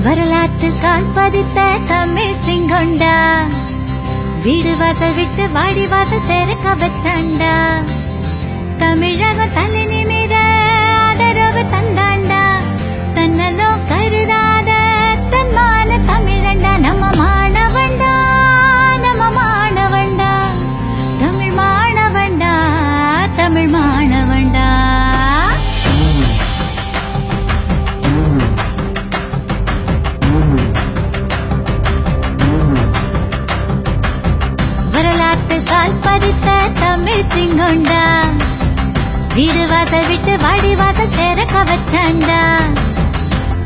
வரலாற்று கால் பதித்த தமிழ் சிங்கொண்டா, வீடு வாசல் விட்டு வாடி வாசல் திறக்க வச்சாண்டா. தமிழக தலை நிமிர ஆதரவு தந்தாண்டா, தன்னலோ கருதாத தன்மான தமிழண்டா. நம்ம மாணவண்டா, நம்ம மாணவண்டா, தமிழ் மாணவண்டா, தமிழ் மாணவண்டா. வரலாற்று கால் பதித்த தமிழ் சிங்கொண்டா, வீடு வாசல் விட்டு வாடி வாசல் திறக்க வச்சாண்டா.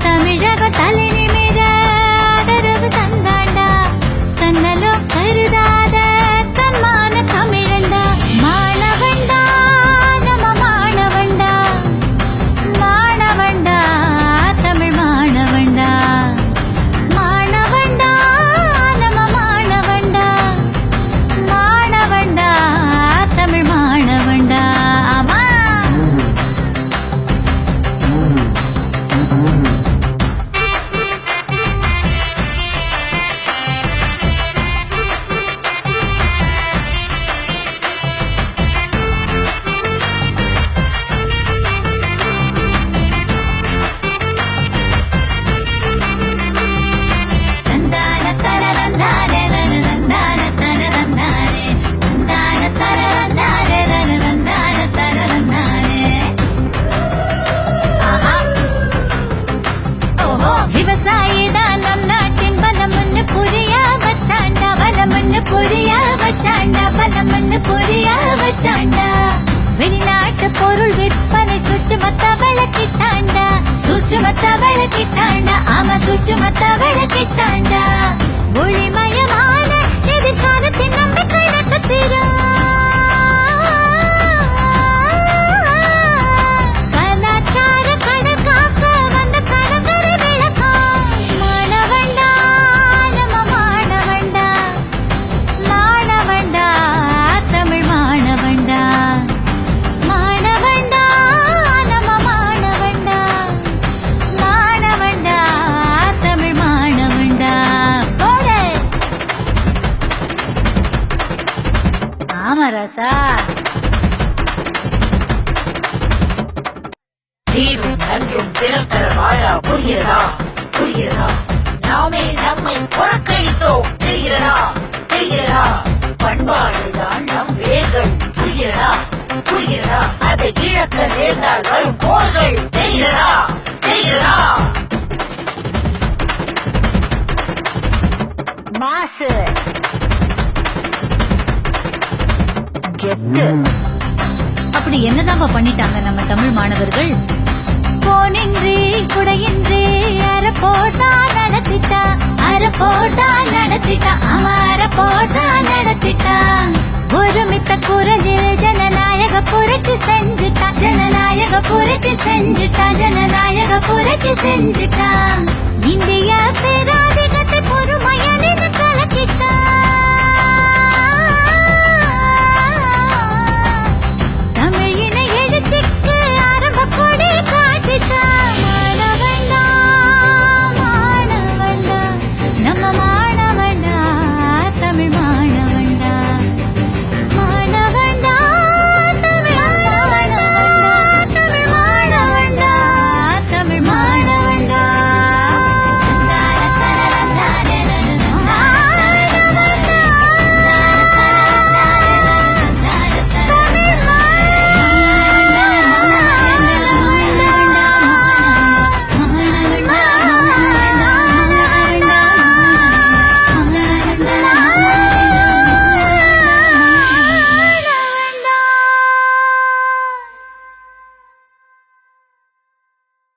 தமிழக தலை நிமிர ஆதரவு தந்தாண்டா, தன்னலோ கருதாத தன்மான தமிழண்டா. மாணவண்டா, நம்ம மாணவண்டா, மாணவண்டா, தமிழ் மாணவண்டா. மாணவண்டா, நம்ம மாணவண்டா, மாணவண்டா, தமிழ் மாணவண்டா. ஆமா, விவசாயிதான் நம் நாட்டின் பலமுன்னு புரிய வச்சாண்டா, பலமுன்னு புரிய வச்சாண்டா, பலமுன்னு புரிய வச்சாண்டா. வெளிநாட்டு பொருள் விற்பனை சுற்றுமத்த விளக்கிட்டாண்டா, சுற்றுமத்த விளக்கிட்டாண்டா, ஆமா சுற்றுமத்த விளக்கிட்டாண்டா. ஒளிமயமான எதிர்காலத்தின் நம்பிக்கை நட்சத்திரம், கலாச்சார கடல் காக்க வந்த கலங்கரை விளக்கம். மாணவண்டா, நம்ம மாணவண்டா, மாணவண்டா, தமிழ் மாணவண்டா. மாணவண்டா, நம்ம மாணவண்டா, மாணவண்டா, தமிழ் மாணவண்டா. போடு. ஆமா ராசா. தீரும் நன்றும் திறத்தர வாழா புரிகிறதா, புரிகிறதா? நாமே நம்மை புறக்கணித்தோம் தெரிகிறதா, தெரிகிறதா? பண்பாடுதான் நம் வேர்கள் புரிகிறதா, புரிகிறதா? அதை இழக்க நேர்ந்தால் வரும் போர்கள் தெரிகிறதா, தெரிகிறதா? மாசு கெட்டு அப்படி என்னதான்ப்பா பண்ணிட்டாங்க நம்ம தமிழ் மாணவர்கள்? போனின்றி குடையின்றி அறப்போட்டா நடத்திட்டா, அறப்போட்டா நடத்திட்டா, அவன் அறப்போட்டா நடத்திட்டா. ஒருமித்த குரலில் ஜனநாயக புரட்சி செஞ்சுட்டா, ஜனநாயக புரட்சி செஞ்சுட்டா, ஜனநாயக புரட்சி செஞ்சுட்டா. இந்தியா